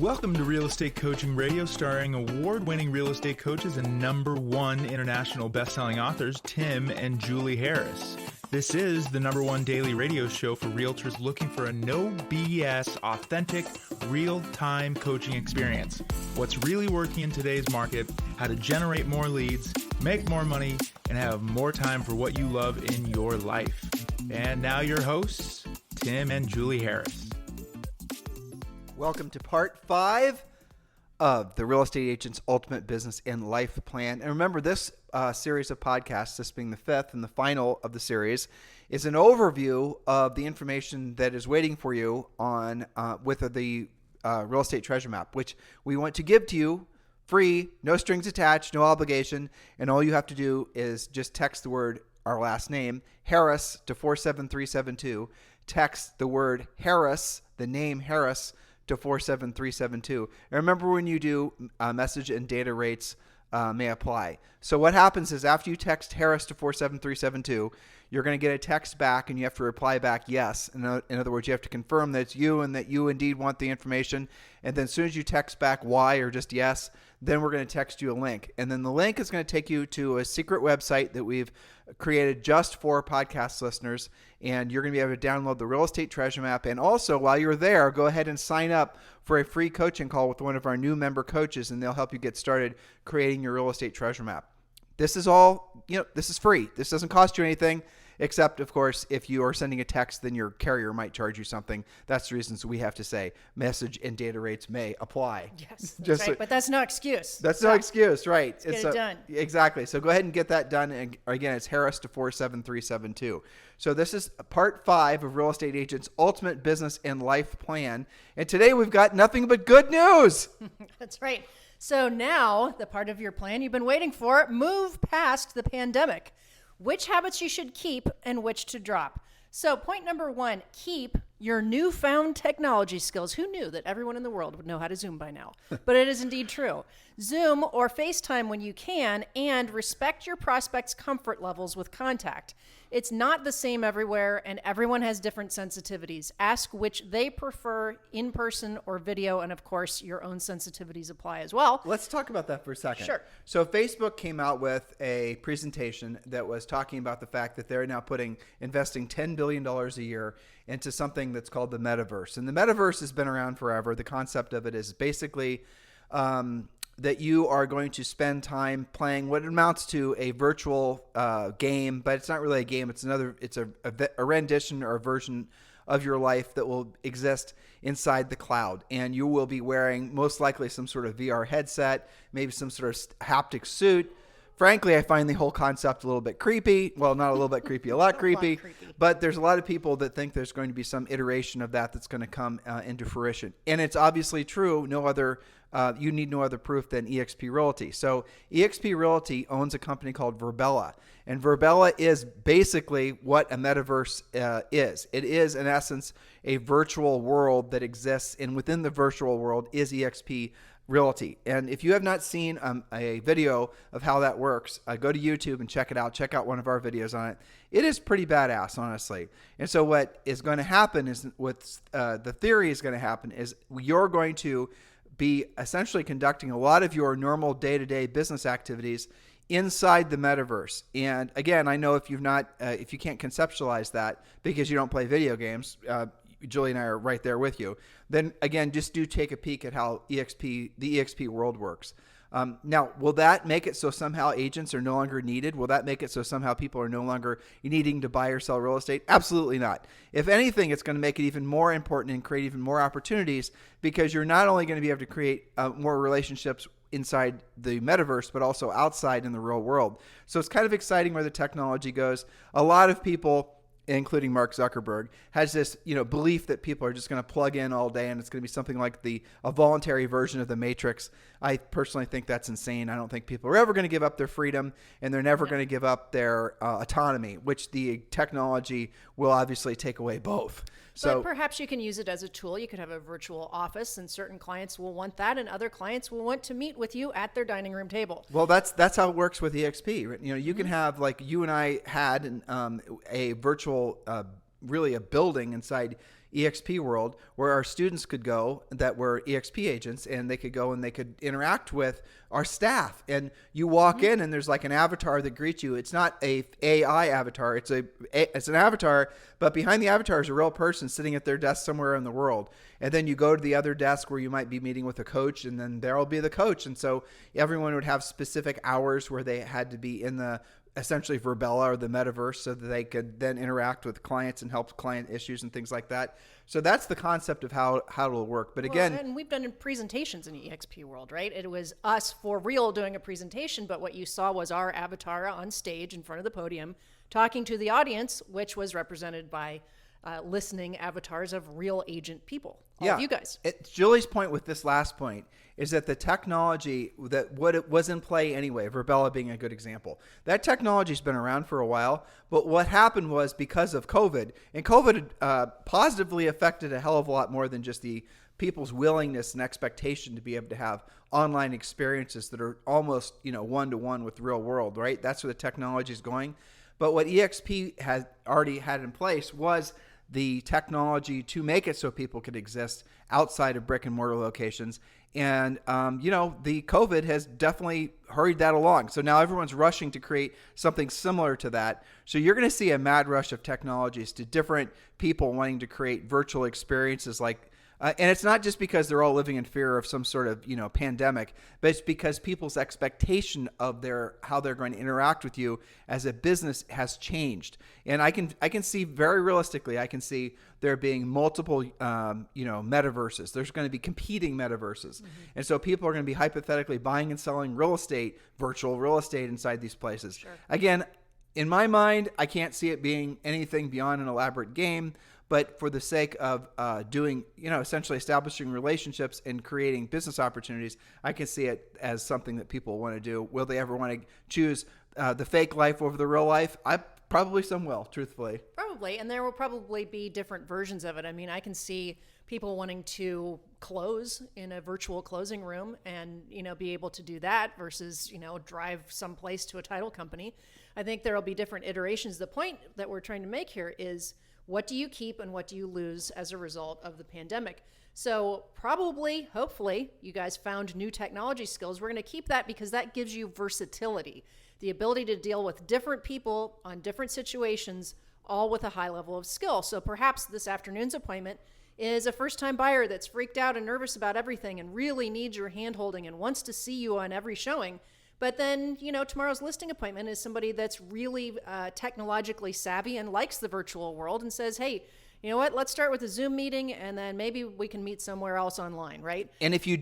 Welcome to Real Estate Coaching Radio, starring award-winning real estate coaches and #1 international best-selling authors, Tim and Julie Harris. This is the #1 daily radio show for realtors looking for a no BS, authentic, real-time coaching experience. What's really working in today's market, how to generate more leads, make more money, and have more time for what you love in your life. And now your hosts, Tim and Julie Harris. Welcome to part 5 of the Real Estate Agent's Ultimate Business and Life Plan. And remember, this series of podcasts, this being the 5th and the final of the series, is an overview of the information that is waiting for you on with the Real Estate Treasure Map, which we want to give to you free, no strings attached, no obligation. And all you have to do is just text the word, our last name, Harris, to 47372. Text the word Harris, the name Harris, to 47372. And remember, when you do, message and data rates may apply. So what happens is, after you text Harris to 47372, you're going to get a text back and you have to reply back yes. In other words, you have to confirm that it's you and that you indeed want the information. And then as soon as you text back Y or just yes, then we're going to text you a link. And then the link is going to take you to a secret website that we've created just for podcast listeners. And you're going to be able to download the Real Estate Treasure Map. And also, while you're there, go ahead and sign up for a free coaching call with one of our new member coaches, and they'll help you get started creating your Real Estate Treasure Map. This is all, this is free. This doesn't cost you anything, except, of course, if you are sending a text, then your carrier might charge you something. That's the reason we have to say message and data rates may apply. Yes, that's right. But that's no excuse. That's no excuse, right? Let's get it done. Exactly. So go ahead and get that done. And again, it's Harris to 47372. So this is part 5 of Real Estate Agent's Ultimate Business and Life Plan. And today we've got nothing but good news. That's right. So now, the part of your plan you've been waiting for, move past the pandemic. Which habits you should keep and which to drop. So point number 1, keep your newfound technology skills. Who knew that everyone in the world would know how to Zoom by now? But it is indeed true. Zoom or FaceTime when you can, and respect your prospects' comfort levels with contact. It's not the same everywhere, and everyone has different sensitivities. Ask which they prefer, in person or video, and of course, your own sensitivities apply as well. Let's talk about that for a second. Sure. So Facebook came out with a presentation that was talking about the fact that they're now investing $10 billion a year into something that's called the Metaverse. And the Metaverse has been around forever. The concept of it is basically that you are going to spend time playing what amounts to a virtual game, but it's not really a game. It's a rendition or a version of your life that will exist inside the cloud. And you will be wearing most likely some sort of VR headset, maybe some sort of haptic suit. Frankly, I find the whole concept a little bit creepy. Well, not a little bit creepy, a lot creepy. But there's a lot of people that think there's going to be some iteration of that's going to come into fruition. And it's obviously true. You need no other proof than eXp Realty. So eXp Realty owns a company called Virbela. And Virbela is basically what a metaverse is. It is, in essence, a virtual world that exists. And within the virtual world is eXp Realty. And if you have not seen a video of how that works, go to YouTube and check it out. Check out one of our videos on it. It is pretty badass, honestly. And so what is going to happen is, the theory is going to happen is you're going to be essentially conducting a lot of your normal day-to-day business activities inside the metaverse. And again, I know if you can't conceptualize that because you don't play video games, Julie and I are right there with you, then again, just do take a peek at how the eXp world works. Now, will that make it so somehow agents are no longer needed? Will that make it so somehow people are no longer needing to buy or sell real estate? Absolutely not. If anything, it's going to make it even more important and create even more opportunities, because you're not only going to be able to create more relationships inside the metaverse, but also outside in the real world. So it's kind of exciting where the technology goes. A lot of people, including Mark Zuckerberg, has this belief that people are just going to plug in all day and it's going to be something like a voluntary version of the Matrix. I personally think that's insane. I don't think people are ever going to give up their freedom, and they're never going to give up their autonomy, which the technology will obviously take away both. But perhaps you can use it as a tool. You could have a virtual office, and certain clients will want that, and other clients will want to meet with you at their dining room table. Well, that's how it works with eXp. You can have, like you and I had, a virtual, really a building inside EXP world where our students could go that were EXP agents, and they could go and they could interact with our staff. And you walk in and there's like an avatar that greets you. It's not a AI avatar. It's an avatar, but behind the avatar is a real person sitting at their desk somewhere in the world. And then you go to the other desk where you might be meeting with a coach, and then there'll be the coach. And so everyone would have specific hours where they had to be in the essentially Verbella or the Metaverse so that they could then interact with clients and help client issues and things like that. So that's the concept of how it'll work. But again, and we've done presentations in the EXP world, right? It was us for real doing a presentation, but what you saw was our avatar on stage in front of the podium talking to the audience, which was represented by listening avatars of real agent people, all of you guys. Julie's point with this last point is that the technology that what it was in play anyway, Verbella being a good example, that technology's been around for a while, but what happened was because of COVID, and COVID positively affected a hell of a lot more than just the people's willingness and expectation to be able to have online experiences that are almost, one-to-one with the real world, right? That's where the technology is going. But what EXP has already had in place was the technology to make it so people could exist outside of brick and mortar locations. And, the COVID has definitely hurried that along. So now everyone's rushing to create something similar to that. So you're going to see a mad rush of technologies to different people wanting to create virtual experiences like and it's not just because they're all living in fear of some sort of, pandemic, but it's because people's expectation of how they're going to interact with you as a business has changed. And I can see very realistically, I can see there being multiple, metaverses. There's going to be competing metaverses. And so people are going to be hypothetically buying and selling virtual real estate inside these places. Sure. Again, in my mind, I can't see it being anything beyond an elaborate game. But for the sake of doing, essentially establishing relationships and creating business opportunities, I can see it as something that people want to do. Will they ever want to choose the fake life over the real life? Probably some will, truthfully. Probably, and there will probably be different versions of it. I mean, I can see people wanting to close in a virtual closing room and, be able to do that versus, drive someplace to a title company. I think there will be different iterations. The point that we're trying to make here is, what do you keep and what do you lose as a result of the pandemic? So probably, hopefully, you guys found new technology skills. We're going to keep that because that gives you versatility, the ability to deal with different people on different situations, all with a high level of skill. So perhaps this afternoon's appointment is a first-time buyer that's freaked out and nervous about everything and really needs your hand-holding and wants to see you on every showing. But then, tomorrow's listing appointment is somebody that's really technologically savvy and likes the virtual world and says, hey, you know what, let's start with a Zoom meeting and then maybe we can meet somewhere else online, right? And if you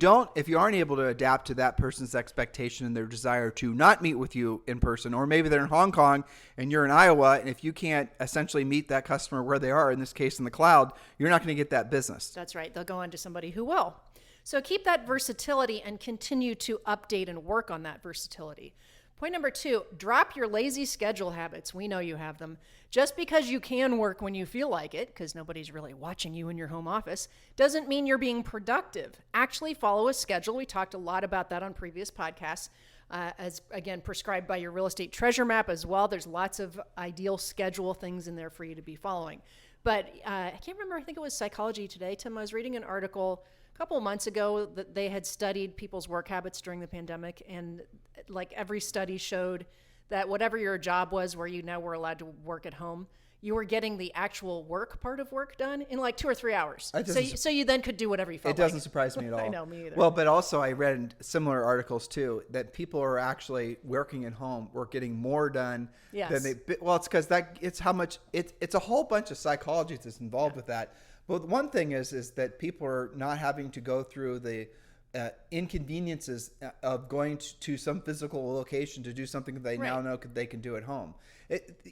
aren't able to adapt to that person's expectation and their desire to not meet with you in person, or maybe they're in Hong Kong and you're in Iowa, and if you can't essentially meet that customer where they are, in this case in the cloud, you're not going to get that business. That's right. They'll go on to somebody who will. So keep that versatility and continue to update and work on that versatility. Point number 2, drop your lazy schedule habits. We know you have them. Just because you can work when you feel like it, because nobody's really watching you in your home office, doesn't mean you're being productive. Actually follow a schedule. We talked a lot about that on previous podcasts, as again, prescribed by your real estate treasure map as well. There's lots of ideal schedule things in there for you to be following. But I can't remember, I think it was Psychology Today, Tim, I was reading an article couple of months ago that they had studied people's work habits during the pandemic, and like every study showed that whatever your job was where you now were allowed to work at home, you were getting the actual work part of work done in like 2 or 3 hours. So you then could do whatever you felt like. It doesn't surprise me at all. I know, me either. Well, but also I read in similar articles too that people are actually working at home or getting more done than they. Well, it's because it's how much it's a whole bunch of psychology that's involved with that. Well, one thing is that people are not having to go through the inconveniences of going to some physical location to do something that they now know they can do at home.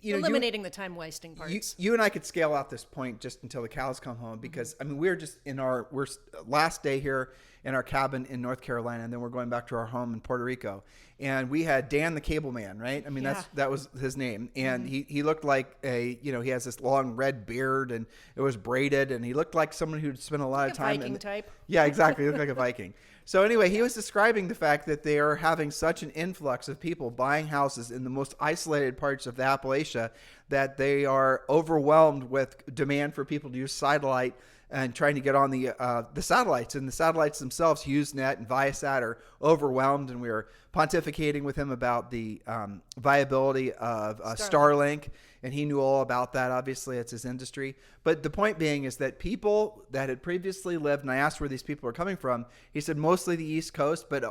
Eliminating the time wasting parts. You and I could scale out this point just until the cows come home, because I mean we're just we're last day here in our cabin in North Carolina, and then we're going back to our home in Puerto Rico. And we had Dan the Cable Man, right? I mean that was his name, and he looked like he has this long red beard and it was braided, and he looked like someone who'd spent a lot of time. Viking type. Yeah, exactly. He looked like a Viking. So anyway, he was describing the fact that they are having such an influx of people buying houses in the most isolated parts of Appalachia that they are overwhelmed with demand for people to use satellite and trying to get on the satellites. And the satellites themselves, HughesNet and Viasat, are overwhelmed. And we were pontificating with him about the viability of Starlink. And he knew all about that. Obviously, it's his industry. But the point being is that people that had previously lived, and I asked where these people are coming from, he said mostly the East Coast, but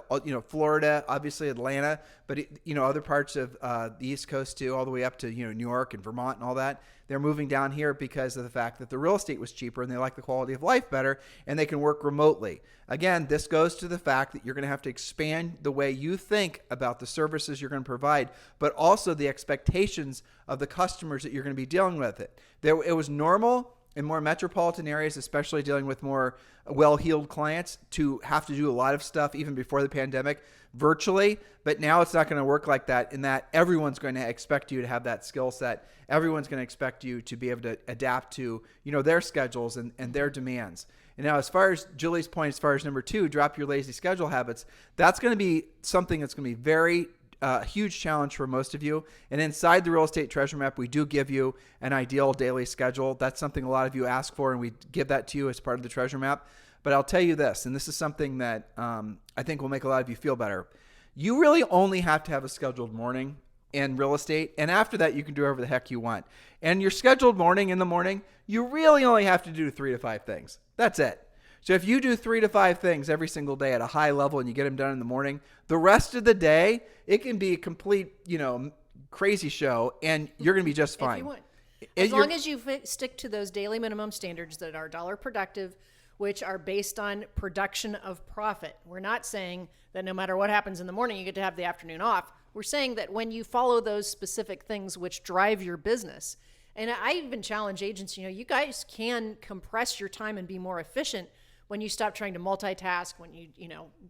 Florida, obviously Atlanta, but other parts of the East Coast too, all the way up to New York and Vermont and all that. They're moving down here because of the fact that the real estate was cheaper and they like the quality of life better, and they can work remotely. Again, this goes to the fact that you're going to have to expand the way you think about the services you're going to provide, but also the expectations of the customers that you're going to be dealing with. It was normal in more metropolitan areas, especially dealing with more well-heeled clients, to have to do a lot of stuff even before the pandemic virtually. But now it's not going to work like that, in that everyone's going to expect you to have that skill set. Everyone's going to expect you to be able to adapt to their schedules and their demands. And now, as far as Julie's point, as far as number 2, drop your lazy schedule habits, that's going to be something that's going to be very huge challenge for most of you. And inside the Real Estate Treasure Map, we do give you an ideal daily schedule. That's something a lot of you ask for, and we give that to you as part of the Treasure Map. But I'll tell you this, and this is something that I think will make a lot of you feel better. You really only have to have a scheduled morning in real estate, and after that, you can do whatever the heck you want. And your scheduled morning in the morning, you really only have to do 3 to 5 things. That's it. So if you do 3 to 5 things every single day at a high level and you get them done in the morning, the rest of the day, it can be a complete, crazy show, and you're going to be just fine. If you want. As long as you stick to those daily minimum standards that are dollar productive, which are based on production of profit. We're not saying that no matter what happens in the morning, you get to have the afternoon off. We're saying that when you follow those specific things which drive your business, and I even challenge agents, you guys can compress your time and be more efficient when you stop trying to multitask, when you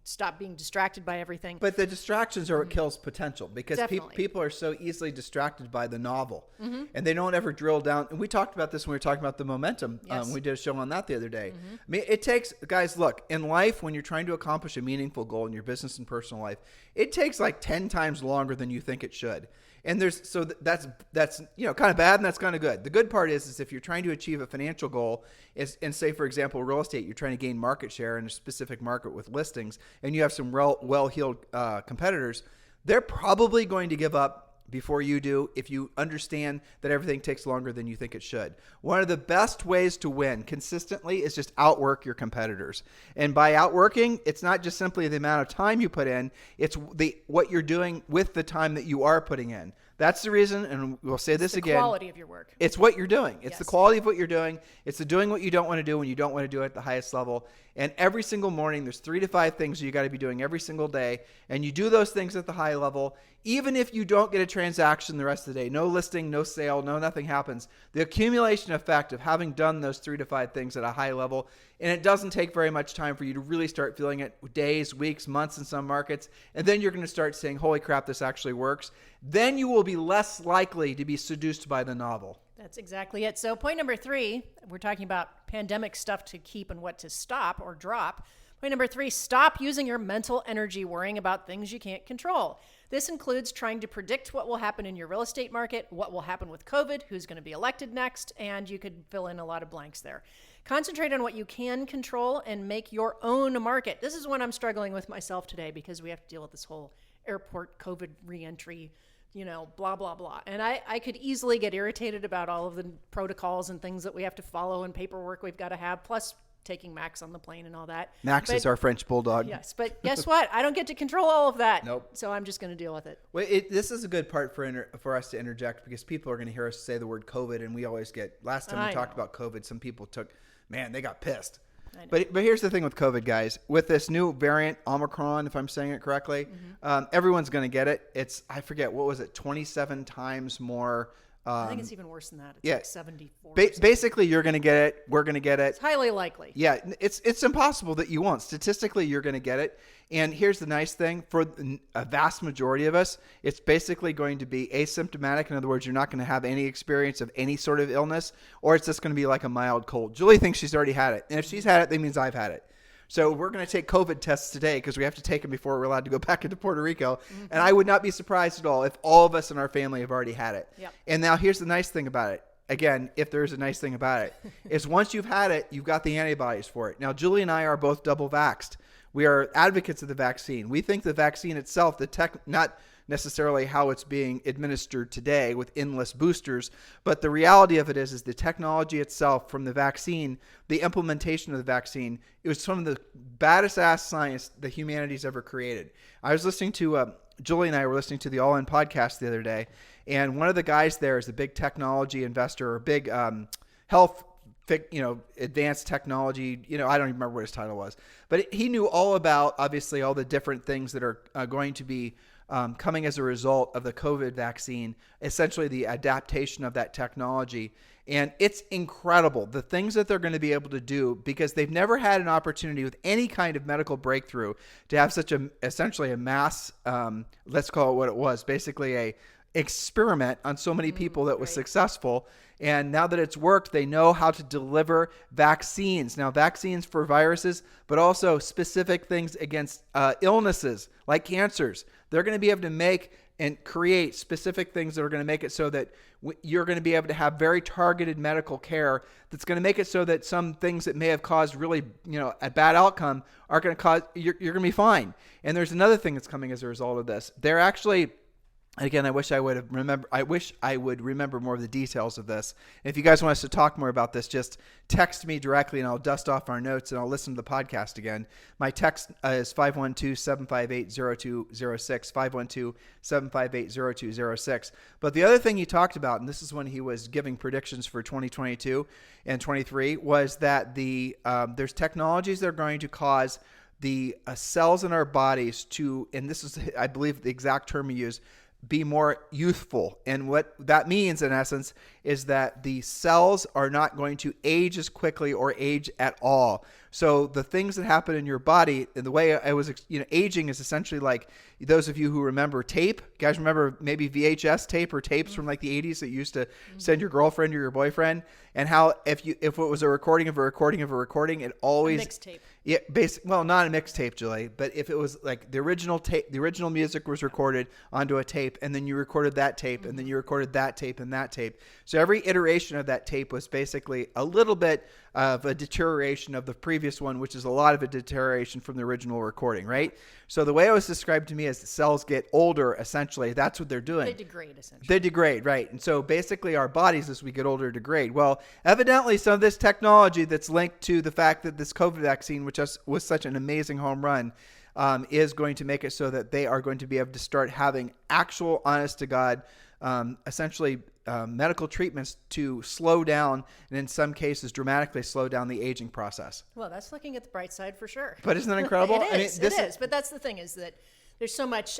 stop being distracted by everything. But the distractions are what kills potential, because people are so easily distracted by the novel, and they don't ever drill down. And we talked about this when we were talking about the momentum. Yes. We did a show on that the other day. I mean, it takes, guys, look, in life, when you're trying to accomplish a meaningful goal in your business and personal life, it takes like 10 times longer than you think it should. And that's kind of bad, and that's kind of good. The good part is if you're trying to achieve a financial goal, and say, for example, real estate, you're trying to gain market share in a specific market with listings, and you have some well-heeled competitors, they're probably going to give up before you do, if you understand that everything takes longer than you think it should. One of the best ways to win consistently is just outwork your competitors. And by outworking, it's not just simply the amount of time you put in, it's what you're doing with the time that you are putting in. That's the reason, and we'll say this again. It's the quality of your work. It's what you're doing. It's Yes. the quality of what you're doing. It's the doing what you don't want to do when you don't want to do it at the highest level. And every single morning, there's 3 to 5 things you got to be doing every single day. And you do those things at the high level, even if you don't get a transaction the rest of the day. No listing, no sale, nothing happens. The accumulation effect of having done those 3 to 5 things at a high level, and it doesn't take very much time for you to really start feeling it, days, weeks, months in some markets. And then you're going to start saying, holy crap, this actually works. Then you will be less likely to be seduced by the novel. That's exactly it. So point number 3, we're talking about pandemic stuff to keep and what to stop or drop. Point number 3, stop using your mental energy worrying about things you can't control. This includes trying to predict what will happen in your real estate market, what will happen with COVID, who's going to be elected next, and you could fill in a lot of blanks there. Concentrate on what you can control and make your own market. This is when I'm struggling with myself today, because we have to deal with this whole airport COVID reentry, blah, blah, blah. And I could easily get irritated about all of the protocols and things that we have to follow and paperwork we've got to have, plus taking Max on the plane and all that. Max is our French bulldog. Yes, but guess what? I don't get to control all of that. Nope. So I'm just going to deal with it. Well, this is a good part for us to interject, because people are going to hear us say the word COVID, and we always get, last time we talked about COVID, some people they got pissed. But here's the thing with COVID, guys. With this new variant, Omicron, if I'm saying it correctly, everyone's going to get it. It's, I forget, what was it, 27 times more. I think it's even worse than that. It's like 74. Basically, you're going to get it. We're going to get it. It's highly likely. Yeah, it's impossible that you won't. Statistically, you're going to get it. And here's the nice thing. For a vast majority of us, it's basically going to be asymptomatic. In other words, you're not going to have any experience of any sort of illness, or it's just going to be like a mild cold. Julie thinks she's already had it. And if she's had it, that means I've had it. So we're going to take COVID tests today because we have to take them before we're allowed to go back into Puerto Rico. And I would not be surprised at all if all of us in our family have already had it. Yep. And now here's the nice thing about it. Again, if there's a nice thing about it, is once you've had it, you've got the antibodies for it. Now, Julie and I are both double vaxxed. We are advocates of the vaccine. We think the vaccine itself, not necessarily how it's being administered today with endless boosters, but the reality of it is the technology itself from the vaccine, the implementation of the vaccine, it was some of the baddest ass science that humanity's ever created. I was listening to, Julie and I were listening to the All In podcast the other day, and one of the guys there is a big technology investor or big health, advanced technology, I don't even remember what his title was, but he knew all about, obviously, all the different things that are going to be coming as a result of the COVID vaccine, essentially the adaptation of that technology. And it's incredible, the things that they're going to be able to do, because they've never had an opportunity with any kind of medical breakthrough to have such essentially a mass, let's call it what it was, basically a experiment on so many people that was successful. And now that it's worked, they know how to deliver vaccines. Now, vaccines for viruses, but also specific things against illnesses like cancers. They're going to be able to make and create specific things that are going to make it so that you're going to be able to have very targeted medical care that's going to make it so that some things that may have caused really, a bad outcome are going to cause, you're going to be fine. And there's another thing that's coming as a result of this. They're actually... Again, I wish I would remember more of the details of this. And if you guys want us to talk more about this, just text me directly and I'll dust off our notes and I'll listen to the podcast again. My text is 512-758-0206, 512-758-0206. But the other thing he talked about, and this is when he was giving predictions for 2022 and 23, was that there's technologies that are going to cause the cells in our bodies to, and this is, I believe, the exact term he used, be more youthful. And what that means in essence is that the cells are not going to age as quickly or age at all. So the things that happen in your body, and the way I was, aging is essentially like those of you who remember tape. You guys remember maybe VHS tape or tapes from like the 80s that you used to send your girlfriend or your boyfriend, and how if it was a recording of a recording of a recording, it always a mixtape. Yeah, well, not a mixtape, Julie, but if it was like the original tape, the original music was recorded onto a tape, and then you recorded that tape, and then you recorded that tape and that tape. So every iteration of that tape was basically a little bit of a deterioration of the previous one, which is a lot of a deterioration from the original recording, right? So the way it was described to me is the cells get older, essentially. That's what they're doing. They degrade, essentially. They degrade, right. And so basically our bodies, as we get older, degrade. Well, evidently some of this technology that's linked to the fact that this COVID vaccine, which was such an amazing home run, is going to make it so that they are going to be able to start having actual, honest to God, essentially medical treatments to slow down, and in some cases dramatically slow down the aging process. Well, that's looking at the bright side for sure. But isn't that incredible? It is. But that's the thing, is that there's so much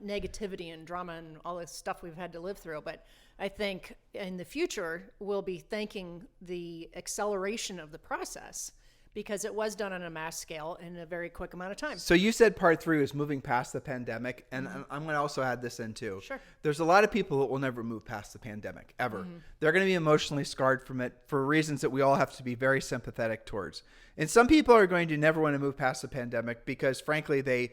negativity and drama and all this stuff we've had to live through. But I think in the future, we'll be thanking the acceleration of the process, because it was done on a mass scale in a very quick amount of time. So you said part 3 was moving past the pandemic, and I'm going to also add this in too. Sure. There's a lot of people that will never move past the pandemic, ever. They're going to be emotionally scarred from it for reasons that we all have to be very sympathetic towards. And some people are going to never want to move past the pandemic because, frankly, they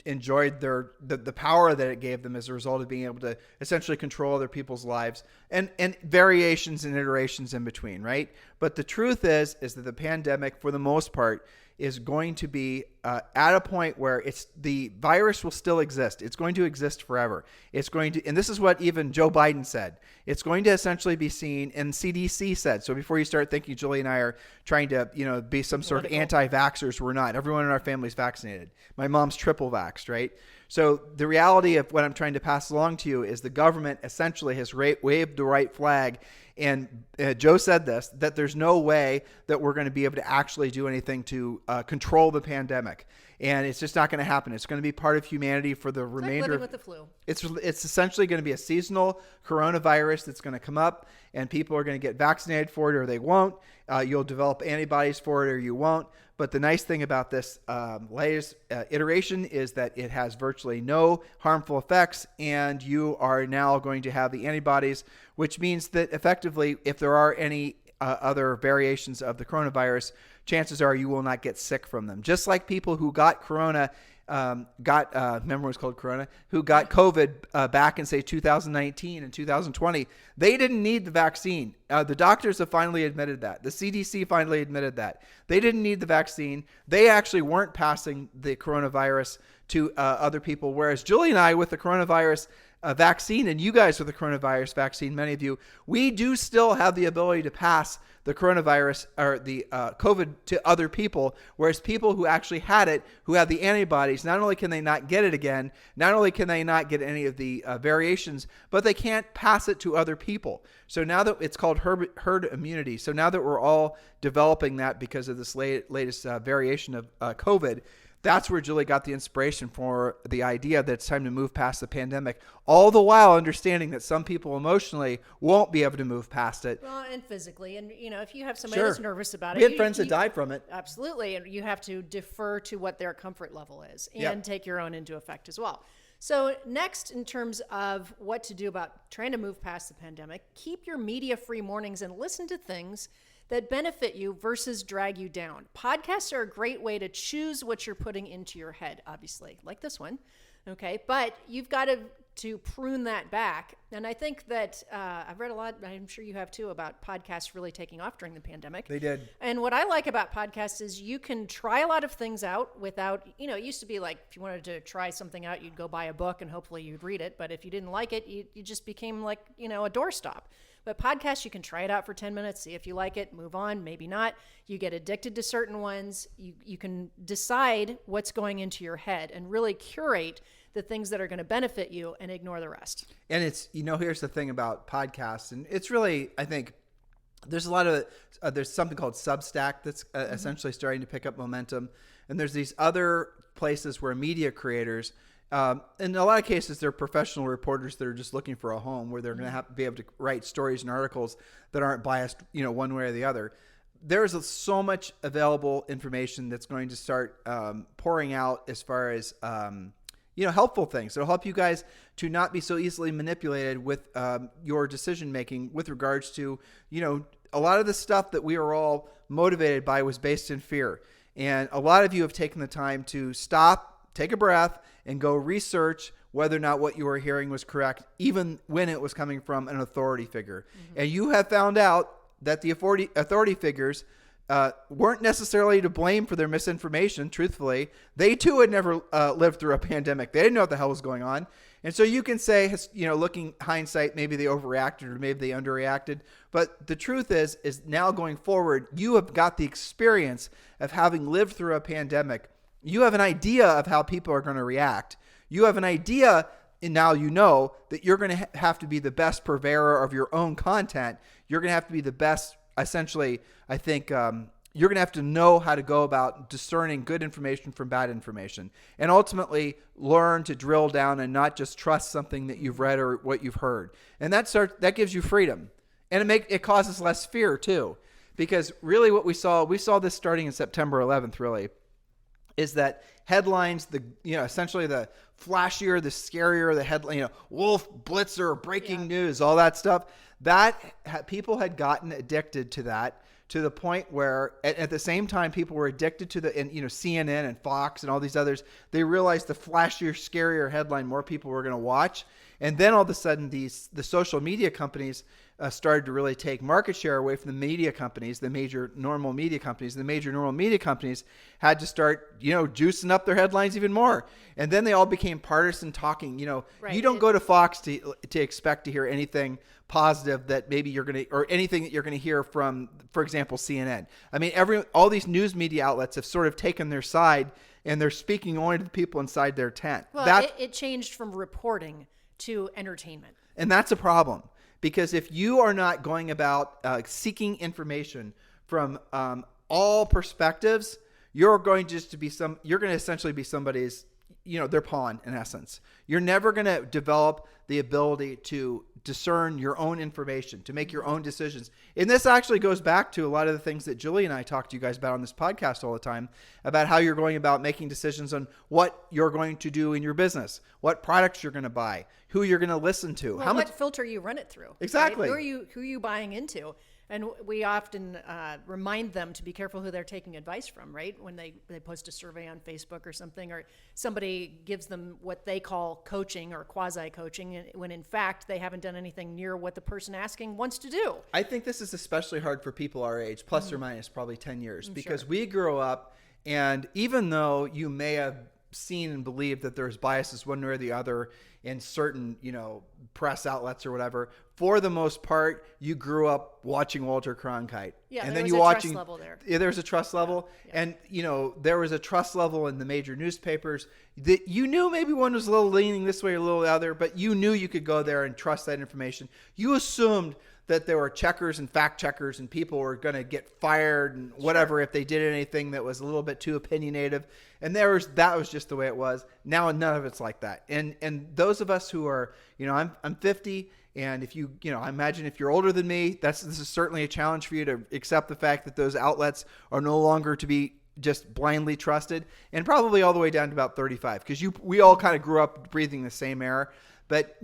enjoyed the power that it gave them as a result of being able to essentially control other people's lives, and variations and iterations in between, right? But the truth is that the pandemic, for the most part, is going to be at a point where the virus will still exist. It's going to exist forever. It's going to, and this is what even Joe Biden said, it's going to essentially be seen, and CDC said. So before you start thinking Julie and I are trying to, be some sort of anti-vaxxers, we're not. Everyone in our family is vaccinated. My mom's triple vaxxed, right? So the reality of what I'm trying to pass along to you is the government essentially has waved the right flag. And Joe said this, that there's no way that we're going to be able to actually do anything to control the pandemic. And it's just not going to happen. It's going to be part of humanity for the remainder. Like living with the flu. It's essentially going to be a seasonal coronavirus that's going to come up, and people are going to get vaccinated for it or they won't. You'll develop antibodies for it or you won't. But the nice thing about this latest iteration is that it has virtually no harmful effects, and you are now going to have the antibodies, which means that effectively, if there are any other variations of the coronavirus, chances are you will not get sick from them. Just like people who got corona, remember it was called corona, who got COVID back in, say, 2019 and 2020, they didn't need the vaccine. The doctors have finally admitted that. The CDC finally admitted that. They didn't need the vaccine. They actually weren't passing the coronavirus to other people, whereas Julie and I, with the coronavirus vaccine, and you guys with the coronavirus vaccine, many of you, we do still have the ability to pass the coronavirus or the COVID to other people, whereas people who actually had it, who have the antibodies, not only can they not get it again, not only can they not get any of the variations, but they can't pass it to other people. So now that it's called herd immunity, so now that we're all developing that because of this latest variation of COVID, that's where Julie got the inspiration for the idea that it's time to move past the pandemic, all the while understanding that some people emotionally won't be able to move past it. Well, and physically. And, if you have somebody that's nervous about it. We had friends that died from it. Absolutely. And you have to defer to what their comfort level is and take your own into effect as well. So next, in terms of what to do about trying to move past the pandemic, keep your media-free mornings and listen to things that benefit you versus drag you down. Podcasts are a great way to choose what you're putting into your head, obviously, like this one, okay? But you've got to prune that back. And I think that I've read a lot, I'm sure you have too, about podcasts really taking off during the pandemic. They did. And what I like about podcasts is you can try a lot of things out without, it used to be like if you wanted to try something out, you'd go buy a book and hopefully you'd read it. But if you didn't like it, you just became like, a doorstop. But podcasts, you can try it out for 10 minutes, see if you like it, move on, maybe not. You get addicted to certain ones. You can decide what's going into your head and really curate the things that are going to benefit you and ignore the rest. And it's, here's the thing about podcasts, and it's really, I think, there's a lot of, there's something called Substack that's essentially starting to pick up momentum. And there's these other places where media creators, in a lot of cases, they're professional reporters that are just looking for a home where they're going to have to be able to write stories and articles that aren't biased, one way or the other. There's so much available information that's going to start pouring out as far as, helpful things. It'll help you guys to not be so easily manipulated with your decision making with regards to, a lot of the stuff that we are all motivated by was based in fear. And a lot of you have taken the time to stop, take a breath, and go research whether or not what you were hearing was correct, even when it was coming from an authority figure. Mm-hmm. And you have found out that the authority figures weren't necessarily to blame for their misinformation, truthfully. They too had never lived through a pandemic. They didn't know what the hell was going on. And so you can say, looking hindsight, maybe they overreacted or maybe they underreacted. But the truth is now going forward, you have got the experience of having lived through a pandemic. You have an idea of how people are going to react. You have an idea, and now you know that you're going to have to be the best purveyor of your own content. You're going to have to be the best, essentially, I think, you're going to have to know how to go about discerning good information from bad information, and ultimately learn to drill down and not just trust something that you've read or what you've heard. And that gives you freedom, and it causes less fear too, because really what we saw this starting in September 11th, really, is that headlines, essentially the flashier, the scarier the headline, wolf, blitzer, breaking news, all that stuff, people had gotten addicted to that, to the point where at the same time people were addicted to CNN and Fox and all these others. They realized the flashier, scarier headline more people were going to watch. And then all of a sudden the social media companies started to really take market share away from the media companies, the major normal media companies. The major normal media companies had to start, juicing up their headlines even more. And then they all became partisan talking. Right. You don't go to Fox to expect to hear anything positive that maybe you're going to, or anything that you're going to hear from, for example, CNN. I mean, all these news media outlets have sort of taken their side, and they're speaking only to the people inside their tent. Well, it changed from reporting to entertainment. And that's a problem, because if you are not going about seeking information from all perspectives, you're going to essentially be somebody's, their pawn in essence. You're never going to develop the ability to discern your own information, to make your own decisions. And this actually goes back to a lot of the things that Julie and I talk to you guys about on this podcast all the time, about how you're going about making decisions on what you're going to do in your business, what products you're going to buy, who you're going to listen to, what filter you run it through. Exactly. Right? Who are you buying into? And we often remind them to be careful who they're taking advice from, right? When they post a survey on Facebook or something, or somebody gives them what they call coaching or quasi-coaching, when in fact they haven't done anything near what the person asking wants to do. I think this is especially hard for people our age, plus or minus probably 10 years, because Sure. we grew up, and even though you may have seen and believed that there's biases one way or the other in certain, press outlets or whatever, for the most part, you grew up watching Walter Cronkite. Yeah, and there then was you a watching, trust level there. Yeah, there's a trust level. Yeah. And, there was a trust level in the major newspapers that you knew maybe one was a little leaning this way or a little the other, but you knew you could go there and trust that information. You assumed that there were checkers and fact checkers and people were going to get fired and whatever if they did anything that was a little bit too opinionative. And that was just the way it was. Now none of it's like that. And those of us who are, I'm 50, and if I imagine if you're older than me, this is certainly a challenge for you to accept the fact that those outlets are no longer to be just blindly trusted, and probably all the way down to about 35, because we all kind of grew up breathing the same air. But,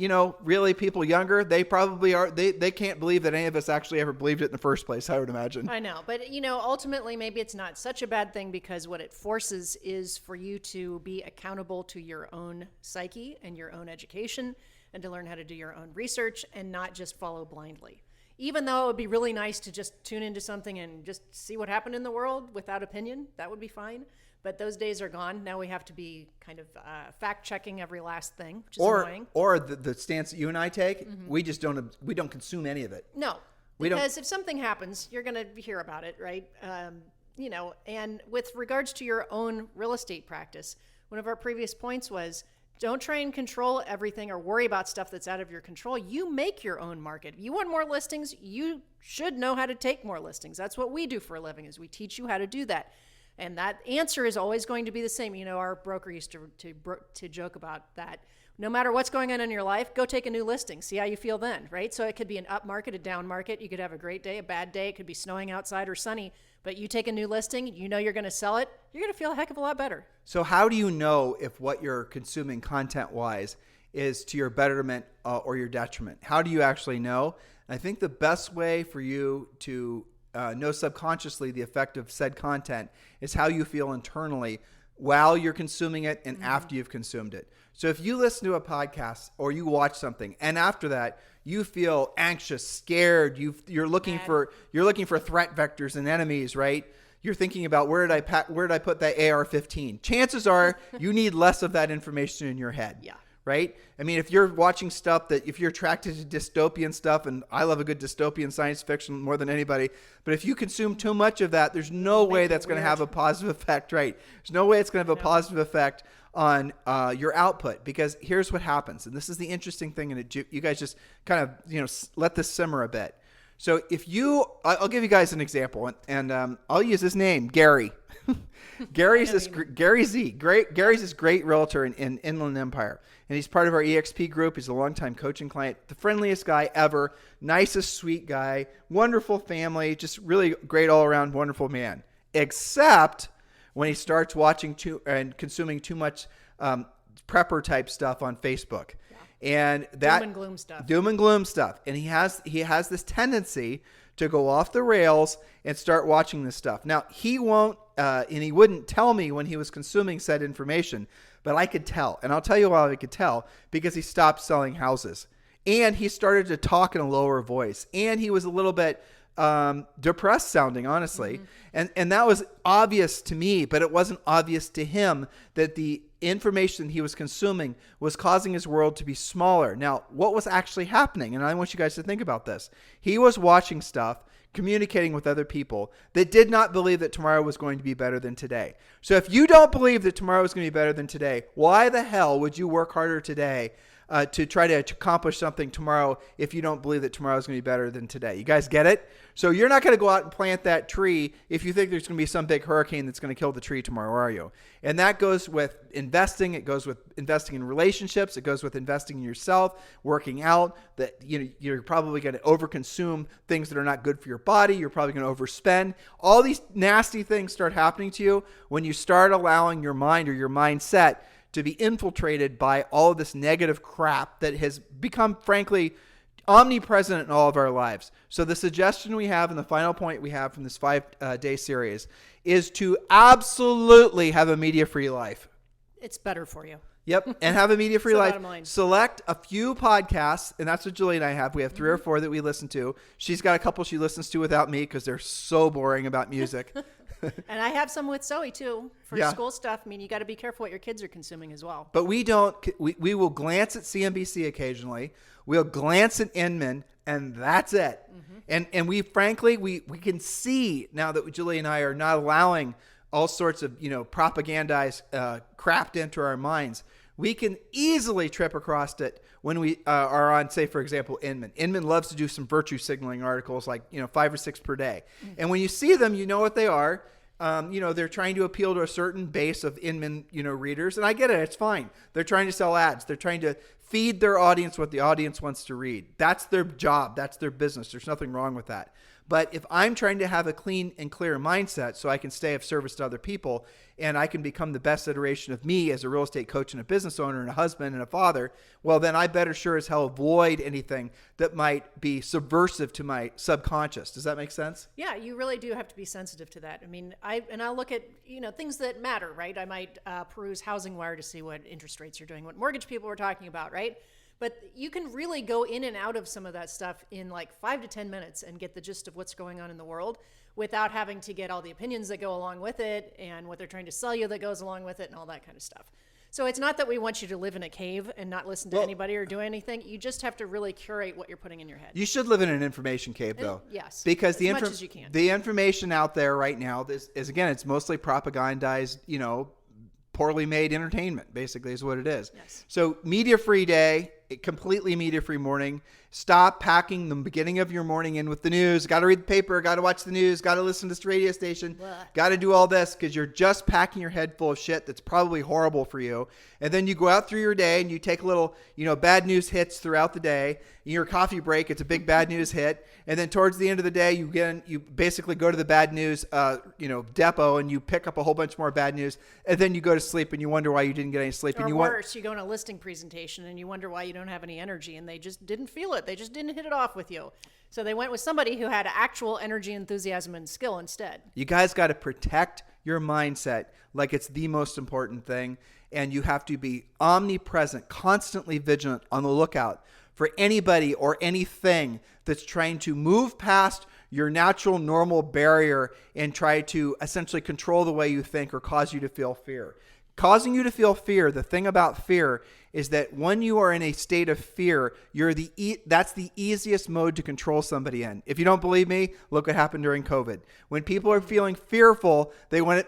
really people younger, they probably are, they can't believe that any of us actually ever believed it in the first place, I would imagine. I know. But, ultimately, maybe it's not such a bad thing, because what it forces is for you to be accountable to your own psyche and your own education, and to learn how to do your own research and not just follow blindly. Even though it would be really nice to just tune into something and just see what happened in the world without opinion, that would be fine. But those days are gone. Now we have to be kind of fact-checking every last thing, which is annoying. Or the stance that you and I take, we don't consume any of it. No, because if something happens, you're going to hear about it, right? And with regards to your own real estate practice, one of our previous points was, don't try and control everything or worry about stuff that's out of your control. You make your own market. If you want more listings, you should know how to take more listings. That's what we do for a living, is we teach you how to do that. And that answer is always going to be the same. Our broker used to joke about that. No matter what's going on in your life, go take a new listing. See how you feel then, right? So it could be an up market, a down market. You could have a great day, a bad day. It could be snowing outside or sunny. But you take a new listing, you're going to sell it, you're going to feel a heck of a lot better. So how do you know if what you're consuming content-wise is to your betterment or your detriment? How do you actually know? I think the best way for you to know subconsciously the effect of said content is how you feel internally while you're consuming it and after you've consumed it. So if you listen to a podcast or you watch something and after that you feel anxious, scared, you're looking for threat vectors and enemies, right? You're thinking about where did I put that AR-15? Chances are you need less of that information in your head. Yeah. Right? I mean, if you're watching stuff if you're attracted to dystopian stuff, and I love a good dystopian science fiction more than anybody, but if you consume too much of that, there's no way that's going to have a positive effect, right? There's no way it's going to have a positive effect on your output, because here's what happens. And this is the interesting thing. And you guys just kind of, let this simmer a bit. So I'll give you guys an example, and I'll use his name, Gary. Gary's this great realtor in Inland Empire, and he's part of our EXP group. He's a longtime coaching client, the friendliest guy ever, nicest, sweet guy, wonderful family, just really great all around, wonderful man. Except when he starts watching and consuming too much prepper type stuff on Facebook. And that doom and gloom stuff. And he has this tendency to go off the rails and start watching this stuff. Now, he won't, and he wouldn't tell me when he was consuming said information, but I could tell. And I'll tell you why I could tell, because he stopped selling houses and he started to talk in a lower voice, and he was a little bit depressed sounding, honestly. And that was obvious to me, but it wasn't obvious to him that the information he was consuming was causing his world to be smaller. Now, what was actually happening? And I want you guys to think about this. He was watching stuff, communicating with other people that did not believe that tomorrow was going to be better than today. So if you don't believe that tomorrow is going to be better than today, why the hell would you work harder today to try to accomplish something tomorrow if you don't believe that tomorrow is going to be better than today? You guys get it? So you're not going to go out and plant that tree if you think there's going to be some big hurricane that's going to kill the tree tomorrow, are you? And that goes with investing. It goes with investing in relationships. It goes with investing in yourself, working out. That you're probably going to overconsume things that are not good for your body. You're probably going to overspend. All these nasty things start happening to you when you start allowing your mind or your mindset to be infiltrated by all of this negative crap that has become, frankly, omnipresent in all of our lives. So the suggestion we have and the final point we have from this 5-day series is to absolutely have a media-free life. It's better for you. Yep. And have a media-free life. Bottom line. Select a few podcasts, and that's what Julie and I have. We have 3 or 4 that we listen to. She's got a couple she listens to without me because they're so boring about music. And I have some with Zoe too for school stuff. I mean, you got to be careful what your kids are consuming as well. But we don't. We will glance at CNBC occasionally. We'll glance at Inman, and that's it. And we frankly we can see now that Julie and I are not allowing all sorts of propagandized crap into our minds. We can easily trip across it when we are on, say, for example, Inman. Inman loves to do some virtue signaling articles, like 5 or 6 per day. And when you see them, you know what they are. They're trying to appeal to a certain base of Inman, readers. And I get it. It's fine. They're trying to sell ads. They're trying to feed their audience what the audience wants to read. That's their job. That's their business. There's nothing wrong with that. But if I'm trying to have a clean and clear mindset so I can stay of service to other people and I can become the best iteration of me as a real estate coach and a business owner and a husband and a father, well, then I better sure as hell avoid anything that might be subversive to my subconscious. Does that make sense? Yeah, you really do have to be sensitive to that. I mean, I'll look at, things that matter, right? I might peruse Housing Wire to see what interest rates are doing, what mortgage people are talking about, right? But you can really go in and out of some of that stuff in like 5 to 10 minutes and get the gist of what's going on in the world without having to get all the opinions that go along with it and what they're trying to sell you that goes along with it and all that kind of stuff. So it's not that we want you to live in a cave and not listen to anybody or do anything. You just have to really curate what you're putting in your head. You should live in an information cave, though. Yes. Because as much as you can. The information out there right now is again, it's mostly propagandized, poorly made entertainment, basically, is what it is. Yes. So media-free day, completely media-free morning. Stop packing the beginning of your morning in with the news. Got to read the paper, got to watch the news, got to listen to this radio station, got to do all this because you're just packing your head full of shit that's probably horrible for you. And then you go out through your day and you take little, bad news hits throughout the day. In your coffee break, it's a big bad news hit. And then towards the end of the day, you basically go to the bad news, depot and you pick up a whole bunch more bad news. And then you go to sleep and you wonder why you didn't get any sleep. Or worse, you go on a listing presentation and you wonder why you don't have any energy and they just didn't feel it. They just didn't hit it off with you. So they went with somebody who had actual energy, enthusiasm, and skill instead. You guys got to protect your mindset like it's the most important thing. And you have to be omnipresent, constantly vigilant on the lookout for anybody or anything that's trying to move past your natural, normal barrier and try to essentially control the way you think or cause you to feel fear. Causing you to feel fear, the thing about fear is that when you are in a state of fear, that's the easiest mode to control somebody in. If you don't believe me, look what happened during COVID. When people are feeling fearful,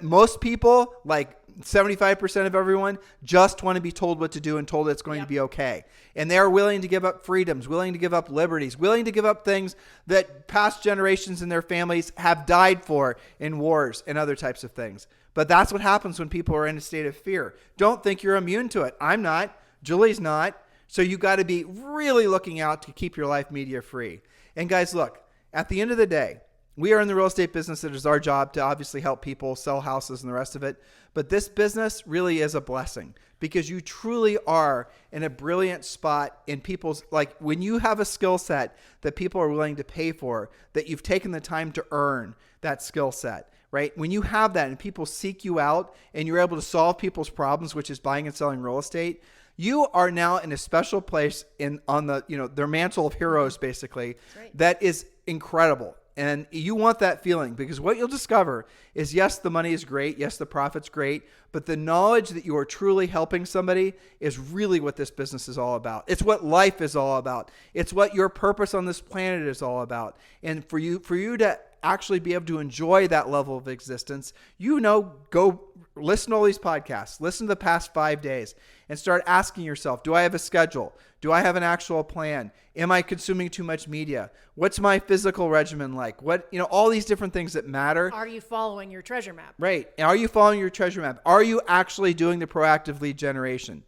most people, like 75% of everyone, just want to be told what to do and told it's going to be okay. And they're willing to give up freedoms, willing to give up liberties, willing to give up things that past generations and their families have died for in wars and other types of things. But that's what happens when people are in a state of fear. Don't think you're immune to it. I'm not. Julie's not. So you got to be really looking out to keep your life media free. And guys, look, at the end of the day, we are in the real estate business. It is our job to obviously help people sell houses and the rest of it. But this business really is a blessing because you truly are in a brilliant spot in people's, like when you have a skill set that people are willing to pay for, that you've taken the time to earn that skill set, right? When you have that and people seek you out and you're able to solve people's problems, which is buying and selling real estate, you are now in a special place on the, their mantle of heroes, basically. Right. That is incredible. And you want that feeling because what you'll discover is, yes, the money is great. Yes, the profit's great. But the knowledge that you are truly helping somebody is really what this business is all about. It's what life is all about. It's what your purpose on this planet is all about. And for you to actually be able to enjoy that level of existence, go listen to all these podcasts, listen to the past 5 days and start asking yourself, do I have a schedule? Do I have an actual plan? Am I consuming too much media? What's my physical regimen like? All these different things that matter. Are you following your treasure map? Right. Are you following your treasure map? Are you actually doing the proactive lead generation?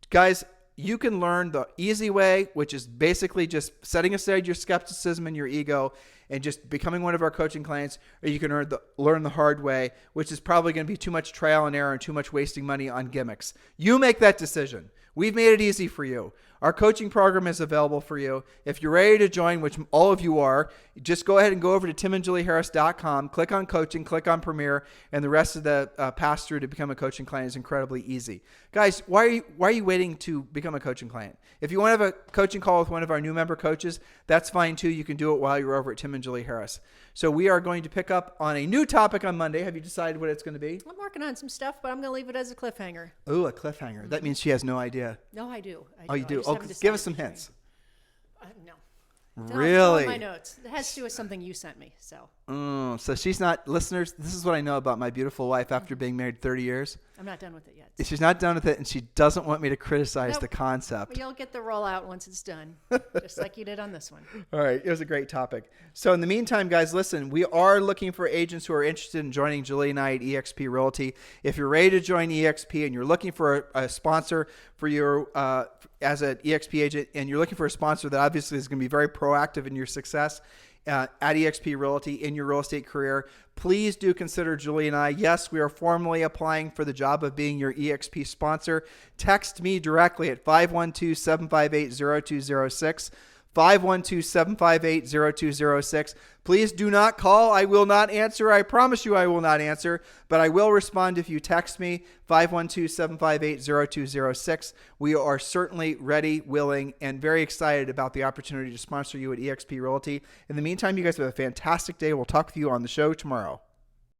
Guys, you can learn the easy way, which is basically just setting aside your skepticism and your ego and just becoming one of our coaching clients, or you can learn the hard way, which is probably going to be too much trial and error and too much wasting money on gimmicks. You make that decision. We've made it easy for you. Our coaching program is available for you. If you're ready to join, which all of you are, just go ahead and go over to timandjulieharris.com, click on coaching, click on Premier, and the rest of the pass through to become a coaching client is incredibly easy. Guys, why are you waiting to become a coaching client? If you want to have a coaching call with one of our new member coaches, that's fine too. You can do it while you're over at Tim and Julie Harris. So we are going to pick up on a new topic on Monday. Have you decided what it's going to be? I'm working on some stuff, but I'm going to leave it as a cliffhanger. Ooh, a cliffhanger. Mm-hmm. That means she has no idea. No, I do. Oh, you do? Oh, give us some hints. No. Really? My notes. It has to do with something you sent me. So. So she's not, listeners, this is what I know about my beautiful wife after being married 30 years. I'm not done with it yet. She's not done with it, and she doesn't want me to criticize the concept. You'll get the rollout once it's done, just like you did on this one. All right. It was a great topic. So in the meantime, guys, listen, we are looking for agents who are interested in joining Julie and I at eXp Realty. If you're ready to join eXp and you're looking for a sponsor for your as an eXp agent, and you're looking for a sponsor that obviously is going to be very proactive in your success at eXp Realty in your real estate career, please do consider Julie and I. Yes, we are formally applying for the job of being your eXp sponsor. Text me directly at 512-758-0206. 512-758-0206. Please do not call. I will not answer. I promise you I will not answer, but I will respond if you text me, 512-758-0206. We are certainly ready, willing, and very excited about the opportunity to sponsor you at eXp Realty. In the meantime, you guys have a fantastic day. We'll talk with you on the show tomorrow.